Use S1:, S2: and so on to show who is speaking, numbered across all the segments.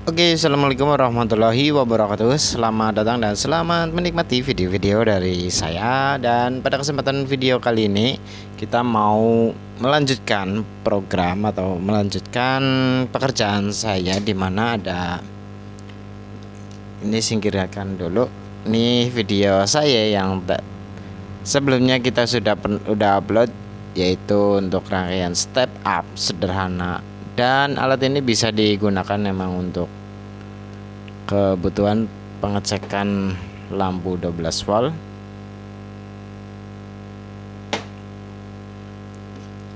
S1: Oke, assalamualaikum warahmatullahi wabarakatuh. Selamat datang dan selamat menikmati video-video dari saya. Dan pada kesempatan video kali ini kita mau melanjutkan program atau melanjutkan pekerjaan saya, di mana ada ini, singkirkan dulu. Ini video saya yang sebelumnya kita sudah upload, yaitu untuk rangkaian step up sederhana. Dan alat ini bisa digunakan memang untuk kebutuhan pengecekan lampu 12 volt.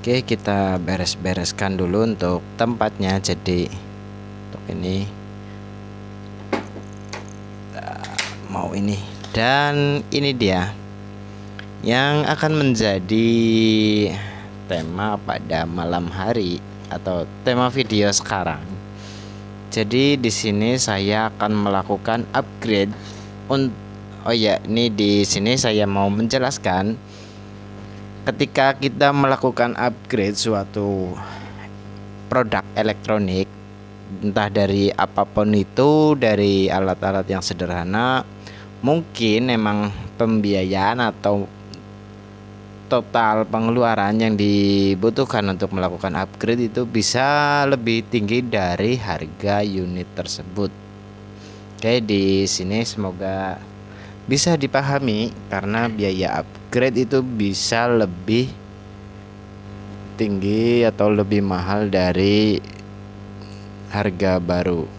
S1: Oke, kita beres-bereskan dulu untuk tempatnya. Jadi untuk ini mau ini, dan ini dia yang akan menjadi tema pada malam hari atau tema video sekarang. Jadi di sini saya akan melakukan upgrade. Oh ya, ini di sini saya mau menjelaskan, ketika kita melakukan upgrade suatu produk elektronik, entah dari apapun itu, dari alat-alat yang sederhana, mungkin memang pembiayaan atau total pengeluaran yang dibutuhkan untuk melakukan upgrade itu bisa lebih tinggi dari harga unit tersebut. Oke, di sini semoga bisa dipahami, karena biaya upgrade itu bisa lebih tinggi atau lebih mahal dari harga baru.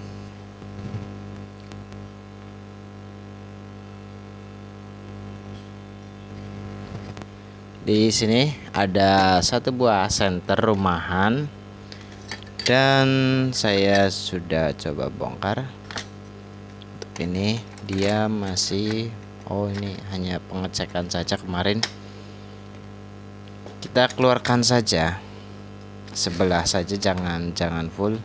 S1: Di sini ada satu buah senter rumahan, dan saya sudah coba bongkar. Untuk ini dia masih, ini hanya pengecekan saja kemarin. Kita keluarkan saja sebelah saja, jangan full.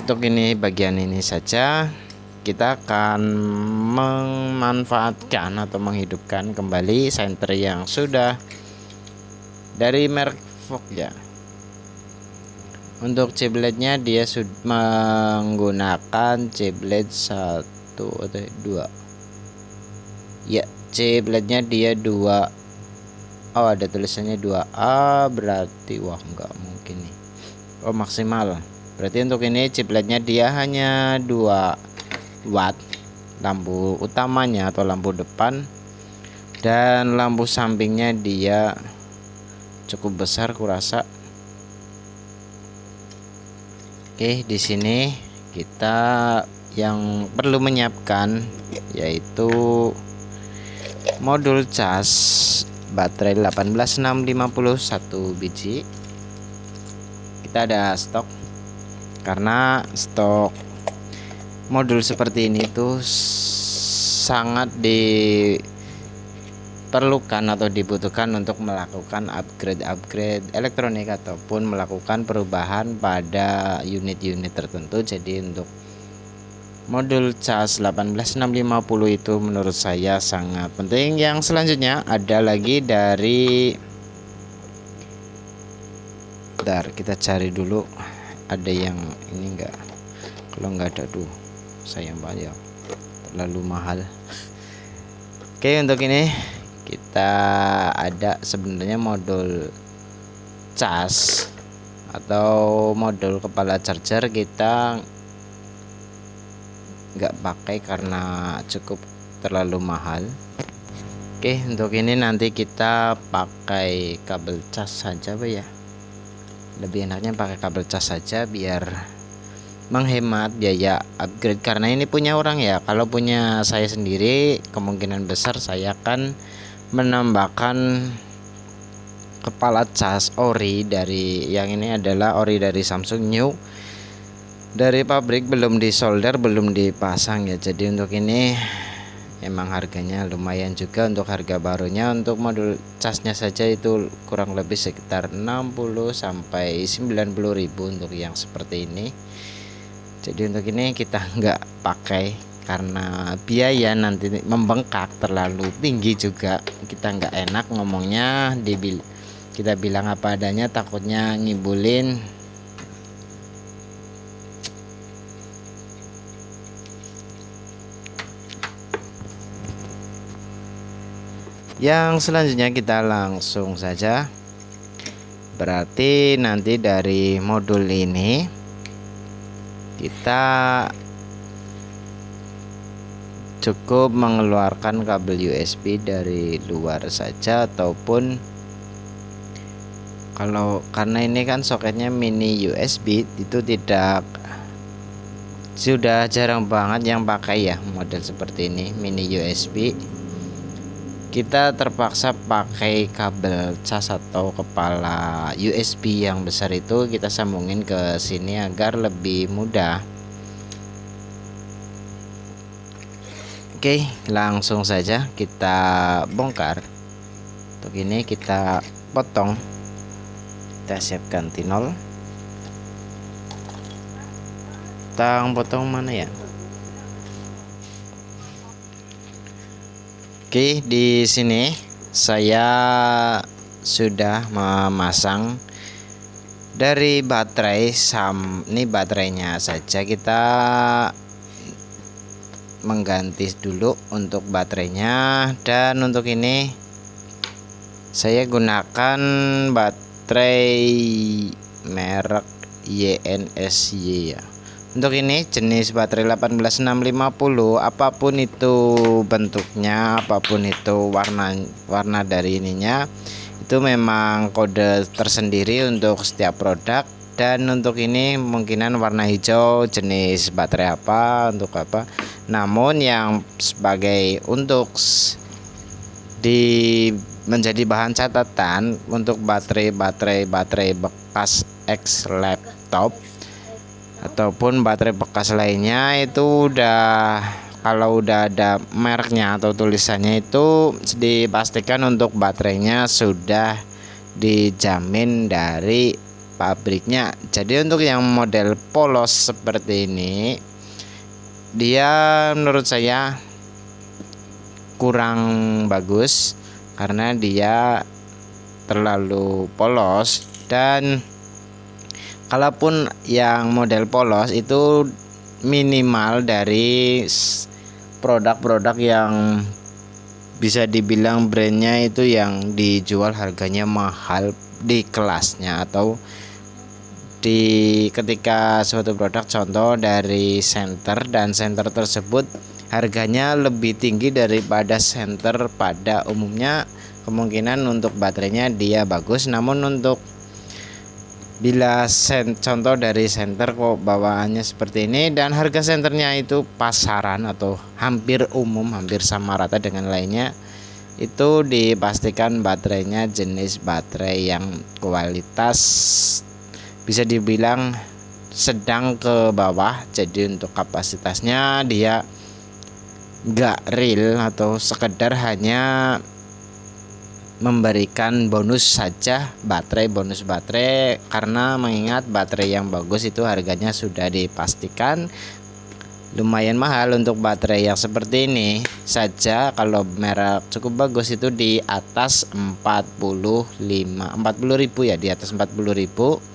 S1: Untuk ini bagian ini saja kita akan memanfaatkan atau menghidupkan kembali senter yang sudah dari merek Fogja. Untuk chipletnya dia sudah menggunakan chiplet 1 atau 2 ya, chipletnya dia 2. Ada tulisannya 2A, berarti wah enggak mungkin nih. Maksimal, berarti untuk ini chipletnya dia hanya 2 watt lampu utamanya atau lampu depan, dan lampu sampingnya dia cukup besar kurasa. Oke, di sini kita yang perlu menyiapkan yaitu modul cas baterai 18650 1 biji. Kita ada stok, karena stok modul seperti ini tuh sangat diperlukan atau dibutuhkan untuk melakukan upgrade elektronik ataupun melakukan perubahan pada unit-unit tertentu. Jadi untuk modul cas 18650 itu menurut saya sangat penting. Yang selanjutnya ada lagi dari, bentar kita cari dulu, ada yang ini enggak. Kalau enggak ada, sayang banget ya, terlalu mahal. Oke, untuk ini kita ada sebenarnya modul cas atau modul kepala charger, kita nggak pakai karena cukup terlalu mahal. Oke, untuk ini nanti kita pakai kabel cas saja, ya. Lebih enaknya pakai kabel cas saja biar menghemat biaya upgrade, karena ini punya orang ya. Kalau punya saya sendiri, kemungkinan besar saya akan menambahkan kepala cas ori dari, yang ini adalah ori dari Samsung new, dari pabrik, belum disolder, belum dipasang ya. Jadi untuk ini emang harganya lumayan juga untuk harga barunya. Untuk modul casnya saja itu kurang lebih sekitar 60 sampai 90 ribu untuk yang seperti ini. Jadi untuk ini kita nggak pakai karena biaya nanti membengkak terlalu tinggi juga. Kita nggak enak ngomongnya, kita bilang apa adanya, takutnya ngibulin Yang selanjutnya kita langsung saja, berarti nanti dari modul ini kita cukup mengeluarkan kabel USB dari luar saja, ataupun karena ini kan soketnya mini USB, itu sudah jarang banget yang pakai ya model seperti ini mini USB. Kita terpaksa pakai kabel cas atau kepala USB yang besar, itu kita sambungin ke sini agar lebih mudah. Oke, langsung saja kita bongkar. Untuk ini kita potong, kita siapkan tinol. Potong mana ya? Oke, di sini saya sudah memasang dari baterai ini baterainya saja kita mengganti dulu untuk baterainya. Dan untuk ini saya gunakan baterai merek YNSY ya. Untuk ini jenis baterai 18650, apapun itu bentuknya, apapun itu warna dari ininya, itu memang kode tersendiri untuk setiap produk. Dan untuk ini mungkinan warna hijau jenis baterai apa, untuk apa. Namun yang sebagai untuk menjadi bahan catatan untuk baterai bekas ex laptop ataupun baterai bekas lainnya, itu kalau udah ada mereknya atau tulisannya, itu dipastikan untuk baterainya sudah dijamin dari pabriknya. Jadi untuk yang model polos seperti ini, dia menurut saya kurang bagus karena dia terlalu polos. Dan kalaupun yang model polos itu minimal dari produk-produk yang bisa dibilang brandnya itu yang dijual harganya mahal di kelasnya, atau ketika suatu produk contoh dari senter, dan senter tersebut harganya lebih tinggi daripada senter pada umumnya, kemungkinan untuk baterainya dia bagus. Namun untuk bila contoh dari senter kok bawaannya seperti ini, dan harga senternya itu pasaran atau hampir umum, hampir sama rata dengan lainnya, itu dipastikan baterainya jenis baterai yang kualitas bisa dibilang sedang ke bawah. Jadi untuk kapasitasnya dia enggak real atau sekedar hanya memberikan bonus saja, bonus baterai, karena mengingat baterai yang bagus itu harganya sudah dipastikan lumayan mahal. Untuk baterai yang seperti ini saja kalau merek cukup bagus itu di atas 40.000 ya, di atas 40.000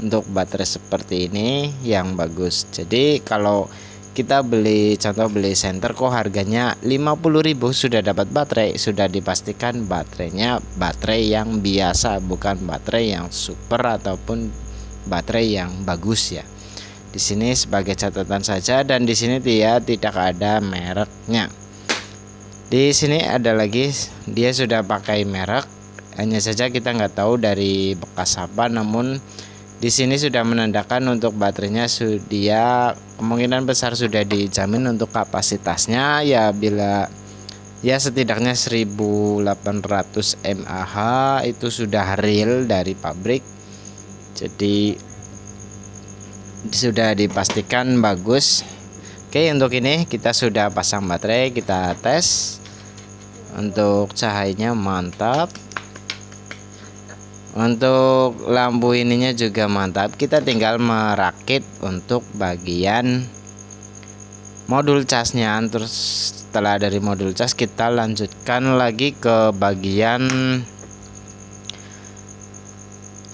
S1: untuk baterai seperti ini yang bagus. Jadi kalau kita beli senter kok harganya 50.000 sudah dapat baterai, sudah dipastikan baterainya baterai yang biasa, bukan baterai yang super ataupun baterai yang bagus ya. Di sini sebagai catatan saja, dan di sini dia tidak ada mereknya. Di sini ada lagi, dia sudah pakai merek, hanya saja kita nggak tahu dari bekas apa. Namun di sini sudah menandakan untuk baterainya dia kemungkinan besar sudah dijamin untuk kapasitasnya ya, bila ya setidaknya 1800 mAh itu sudah real dari pabrik. Jadi sudah dipastikan bagus. Oke, untuk ini kita sudah pasang baterai, kita tes. Untuk cahayanya mantap. Untuk lampu ininya juga mantap. Kita tinggal merakit untuk bagian modul casnya. Terus setelah dari modul cas kita lanjutkan lagi ke bagian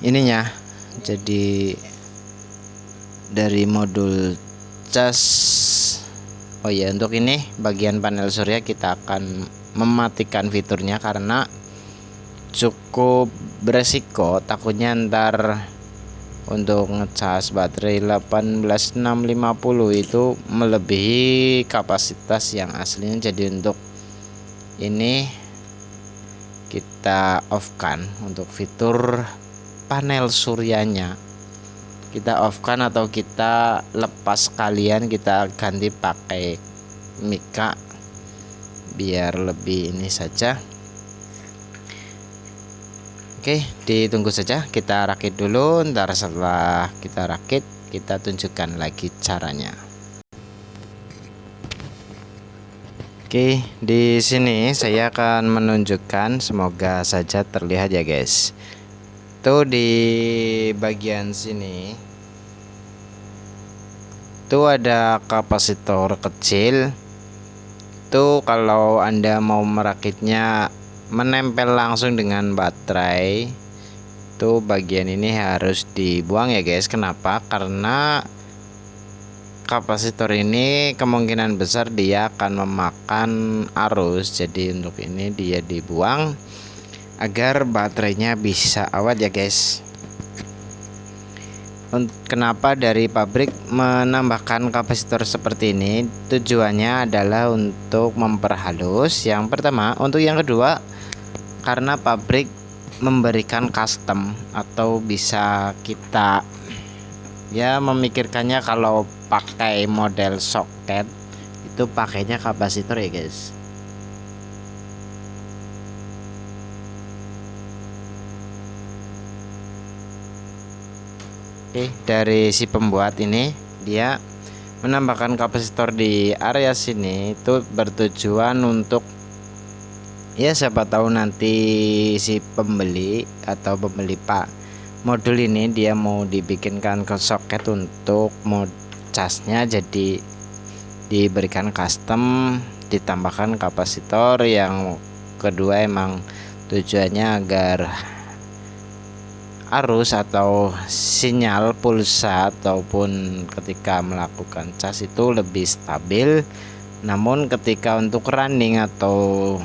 S1: ininya. Jadi dari modul cas, oh ya, untuk ini bagian panel surya kita akan mematikan fiturnya karena cukup beresiko, takutnya ntar untuk ngecas baterai 18650 itu melebihi kapasitas yang aslinya. Jadi untuk ini kita off kan untuk fitur panel suryanya, kita off kan atau kita lepas sekalian, kita ganti pakai mika biar lebih ini saja. Oke, ditunggu saja, kita rakit dulu. Ntar setelah kita rakit, kita tunjukkan lagi caranya. Oke, di sini saya akan menunjukkan, semoga saja terlihat ya guys. Tuh di bagian sini tuh ada kapasitor kecil. Tuh kalau Anda mau merakitnya menempel langsung dengan baterai, tuh bagian ini harus dibuang ya guys. Kenapa? Karena kapasitor ini kemungkinan besar dia akan memakan arus. Jadi untuk ini dia dibuang agar baterainya bisa awet ya guys. Kenapa dari pabrik menambahkan kapasitor seperti ini? Tujuannya adalah untuk memperhalus yang pertama. Untuk yang kedua, karena pabrik memberikan custom, atau bisa kita ya memikirkannya kalau pakai model soket itu pakainya kapasitor ya guys. Oke, dari si pembuat ini dia menambahkan kapasitor di area sini itu bertujuan untuk ya siapa tahu nanti si pembeli atau pembeli modul ini dia mau dibikinkan ke soket untuk mod casnya, jadi diberikan custom, ditambahkan kapasitor. Yang kedua emang tujuannya agar arus atau sinyal pulsa ataupun ketika melakukan cas itu lebih stabil. Namun ketika untuk running atau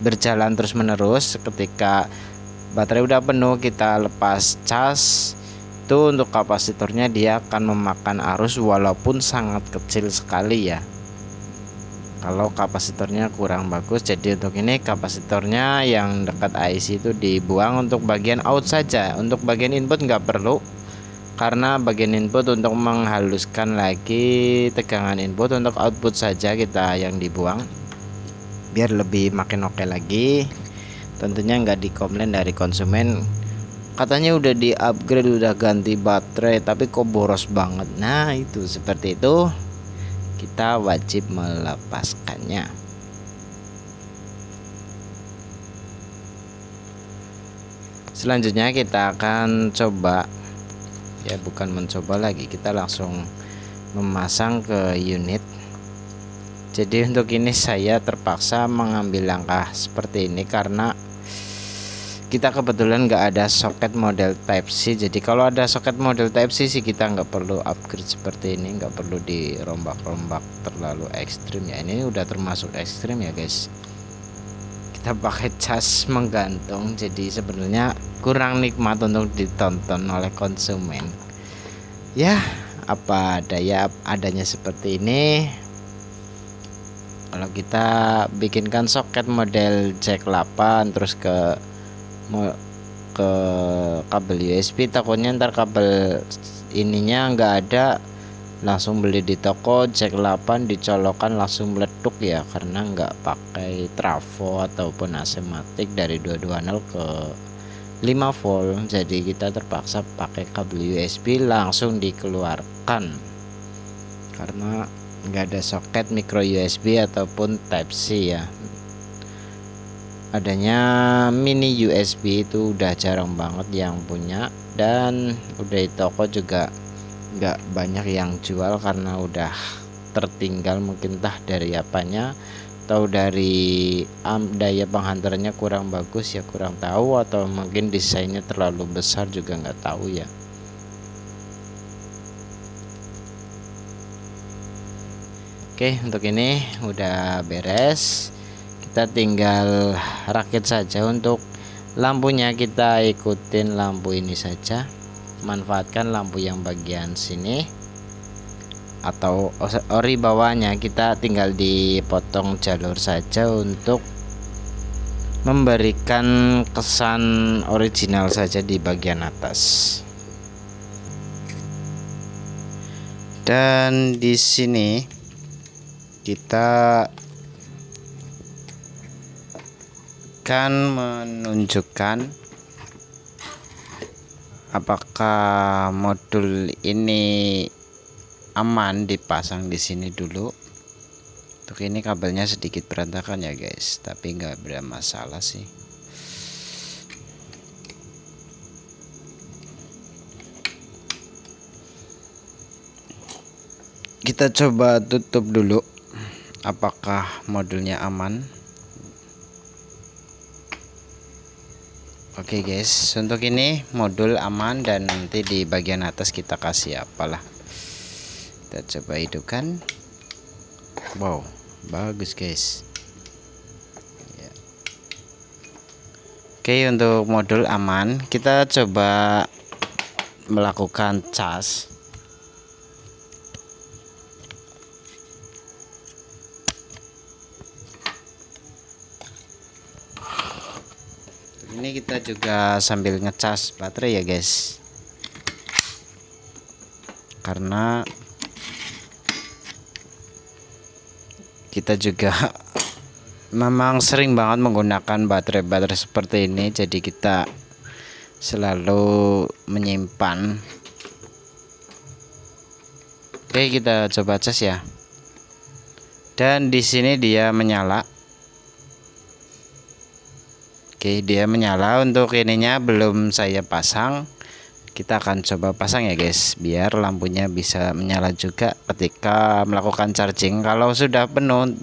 S1: berjalan terus menerus, ketika baterai udah penuh kita lepas cas, itu untuk kapasitornya dia akan memakan arus walaupun sangat kecil sekali ya kalau kapasitornya kurang bagus. Jadi untuk ini kapasitornya yang dekat IC itu dibuang untuk bagian out saja. Untuk bagian input nggak perlu, karena bagian input untuk menghaluskan lagi tegangan input. Untuk output saja kita yang dibuang biar lebih makin oke lagi. Tentunya nggak dikomplain dari konsumen, katanya udah di upgrade, udah ganti baterai tapi kok boros banget. Nah itu seperti itu, kita wajib melepaskannya. Selanjutnya kita akan coba ya, bukan mencoba lagi, kita langsung memasang ke unit. Jadi untuk ini saya terpaksa mengambil langkah seperti ini karena kita kebetulan nggak ada soket model Type C. Jadi kalau ada soket model Type C sih kita nggak perlu upgrade seperti ini, nggak perlu dirombak-rombak terlalu ekstrim ya. Ini udah termasuk ekstrim ya guys. Kita pakai cas menggantung, jadi sebenarnya kurang nikmat untuk ditonton oleh konsumen. Ya apa daya, adanya seperti ini. Kalau kita bikinkan soket model jack 8 terus ke kabel USB, takutnya ntar kabel ininya nggak ada, langsung beli di toko jack 8 dicolokkan langsung meletuk ya, karena nggak pakai trafo ataupun AC matic dari 220 ke 5 volt. Jadi kita terpaksa pakai kabel USB langsung dikeluarkan karena nggak ada soket micro USB ataupun Type C ya. Adanya mini USB itu udah jarang banget yang punya, dan udah di toko juga nggak banyak yang jual karena udah tertinggal, mungkin entah dari apanya atau dari daya penghantarannya kurang bagus ya, kurang tahu, atau mungkin desainnya terlalu besar juga nggak tahu ya. Oke, untuk ini udah beres. kita tinggal rakit saja. Untuk lampunya kita ikutin lampu ini saja, manfaatkan lampu yang bagian sini atau ori bawahnya, kita tinggal dipotong jalur saja untuk memberikan kesan original saja di bagian atas. Dan di sini kita akan menunjukkan apakah modul ini aman dipasang di sini dulu. Untuk ini kabelnya sedikit berantakan ya guys, tapi nggak bermasalah sih. Kita coba tutup dulu apakah modulnya aman. Oke guys, untuk ini modul aman, dan nanti di bagian atas kita kasih apalah. Kita coba hidupkan. Wow, bagus guys ya. Oke, untuk modul aman, kita coba melakukan cas. Ini kita juga sambil ngecas baterai ya guys, karena kita juga memang sering banget menggunakan baterai-baterai seperti ini, jadi kita selalu menyimpan. Oke, kita coba cas ya. Dan di sini dia menyala. Oke, dia menyala. Untuk ininya belum saya pasang. Kita akan coba pasang ya guys, biar lampunya bisa menyala juga ketika melakukan charging. Kalau sudah penuh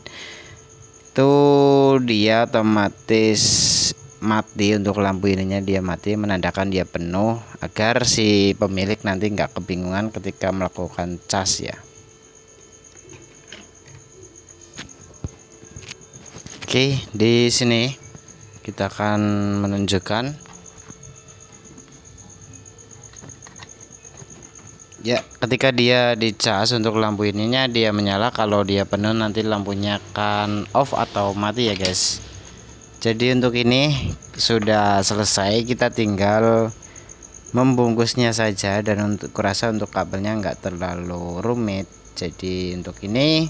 S1: tuh dia otomatis mati. Untuk lampu ininya dia mati, menandakan dia penuh, agar si pemilik nanti nggak kebingungan ketika melakukan cas ya. Oke, di sini kita akan menunjukkan ya, ketika dia dicas untuk lampu ininya dia menyala. Kalau dia penuh nanti lampunya akan off atau mati ya guys. Jadi untuk ini sudah selesai, kita tinggal membungkusnya saja. Dan untuk kurasa untuk kabelnya nggak terlalu rumit. Jadi untuk ini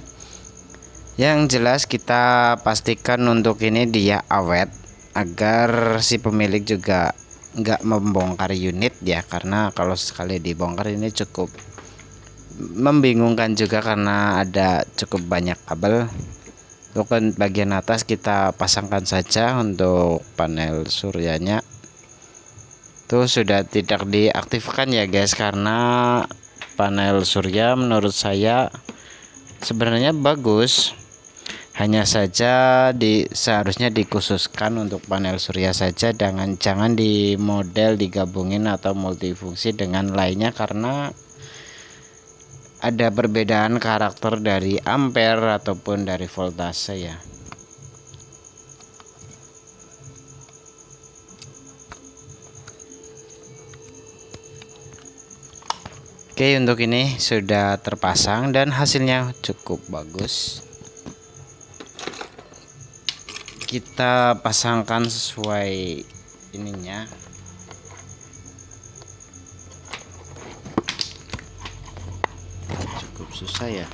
S1: yang jelas kita pastikan untuk ini dia awet, agar si pemilik juga nggak membongkar unit ya, karena kalau sekali dibongkar ini cukup membingungkan juga karena ada cukup banyak kabel. Untuk bagian atas kita pasangkan saja untuk panel suryanya. Tuh sudah tidak diaktifkan ya guys, karena panel surya menurut saya sebenarnya bagus. Hanya saja seharusnya dikhususkan untuk panel surya saja, jangan di model digabungin atau multifungsi dengan lainnya, karena ada perbedaan karakter dari ampere ataupun dari voltase ya. Oke, untuk ini sudah terpasang dan hasilnya cukup bagus. Kita pasangkan sesuai ininya. Cukup susah ya.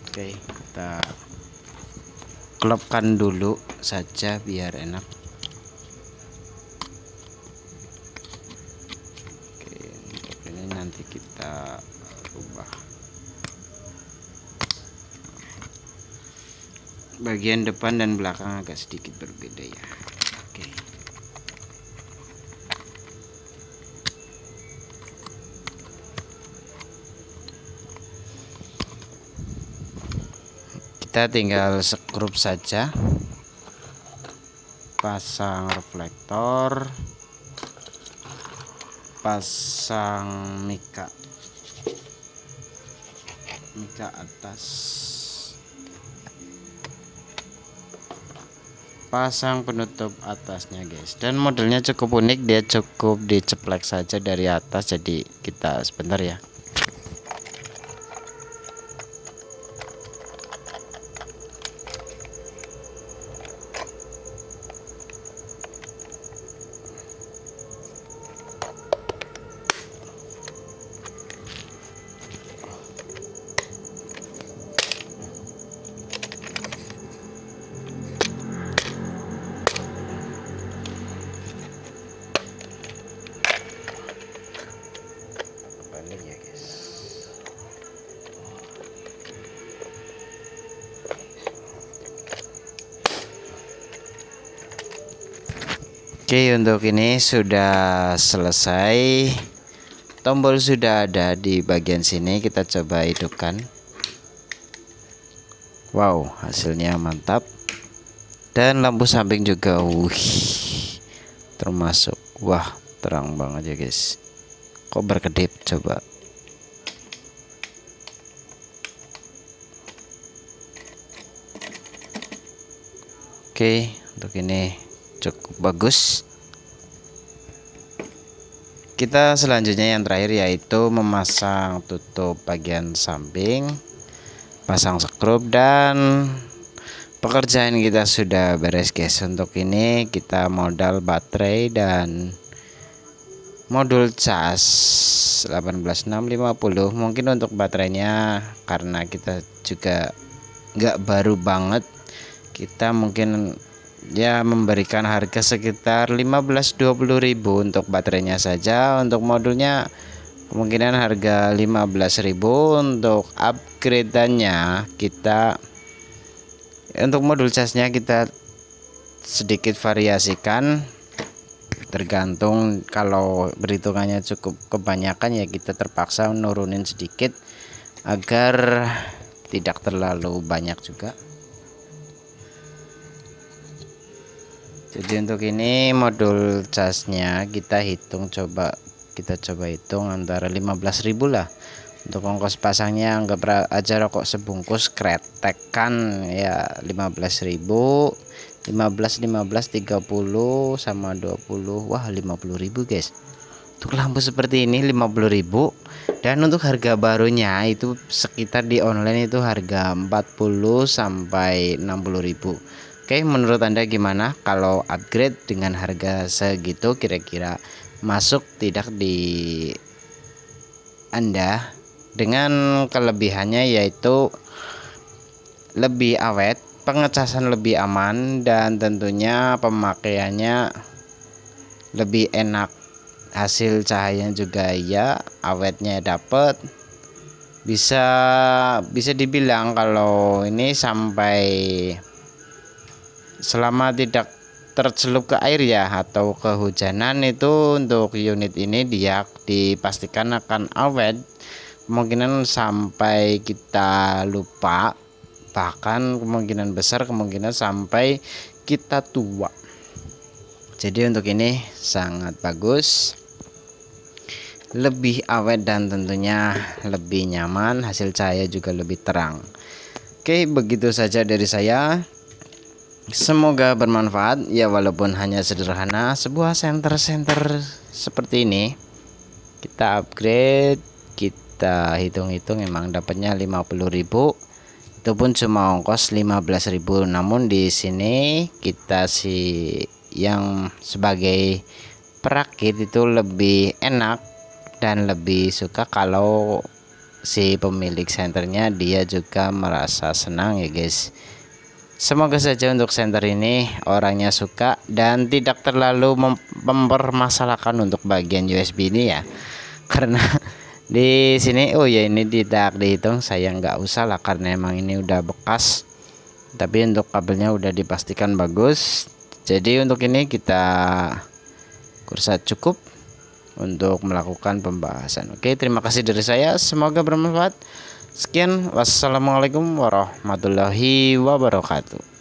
S1: Oke, kita klopkan dulu saja biar enak. Oke, untuk ini nanti kita ubah bagian depan dan belakang agak sedikit berbeda ya. Oke, kita tinggal skrup saja. pasang reflektor, pasang mika atas, pasang penutup atasnya guys. Dan modelnya cukup unik, dia cukup diceplek saja dari atas. Jadi kita sebentar ya. Oke, untuk ini sudah selesai. Tombol sudah ada di bagian sini, kita coba hidupkan. Wow, hasilnya mantap. Dan lampu samping juga termasuk. Wah, terang banget ya guys. Kok berkedip coba. Oke, untuk ini cukup bagus. Kita selanjutnya yang terakhir yaitu memasang tutup bagian samping, pasang skrup, dan pekerjaan kita sudah beres guys. Untuk ini kita modal baterai dan modul cas 18650. Mungkin untuk baterainya karena kita juga nggak baru banget, kita mungkin ya memberikan harga sekitar 15-20 ribu untuk baterainya saja. Untuk modulnya kemungkinan harga 15.000. Untuk upgrade-nya kita, untuk modul casnya kita sedikit variasikan, tergantung. Kalau perhitungannya cukup kebanyakan ya kita terpaksa nurunin sedikit agar tidak terlalu banyak juga. Jadi untuk ini modul casnya kita hitung, kita coba hitung antara 15.000 lah. Untuk ongkos pasangnya anggap aja rokok sebungkus kretekan ya 15.000. 15 30 sama 20, wah 50.000 guys. Untuk lampu seperti ini 50.000. Dan untuk harga barunya itu sekitar di online itu harga 40 sampai 60.000. Oke, menurut Anda gimana kalau upgrade dengan harga segitu, kira-kira masuk tidak di Anda? Dengan kelebihannya yaitu lebih awet, pengecasan lebih aman, dan tentunya pemakaiannya lebih enak. Hasil cahayanya juga ya, awetnya dapat. Bisa dibilang kalau ini sampai selama tidak tercelup ke air ya atau kehujanan, itu untuk unit ini dia dipastikan akan awet. Kemungkinan sampai kita lupa, bahkan kemungkinan besar kemungkinan sampai kita tua. Jadi untuk ini sangat bagus, lebih awet dan tentunya lebih nyaman, hasil cahaya juga lebih terang. Oke, begitu saja dari saya. Semoga bermanfaat ya, walaupun hanya sederhana. Sebuah senter seperti ini kita upgrade, kita hitung-hitung emang dapatnya 50.000. Itu pun cuma ongkos 15.000. Namun di sini kita yang sebagai perakit itu lebih enak dan lebih suka kalau si pemilik senternya dia juga merasa senang ya guys. Semoga saja untuk senter ini orangnya suka dan tidak terlalu mempermasalahkan untuk bagian USB ini ya. Karena di sini ini tidak dihitung, saya nggak usah lah karena emang ini udah bekas. Tapi untuk kabelnya udah dipastikan bagus. Jadi untuk ini kita kursa cukup untuk melakukan pembahasan. Oke, terima kasih dari saya, semoga bermanfaat. Sekian, wassalamualaikum warahmatullahi wabarakatuh.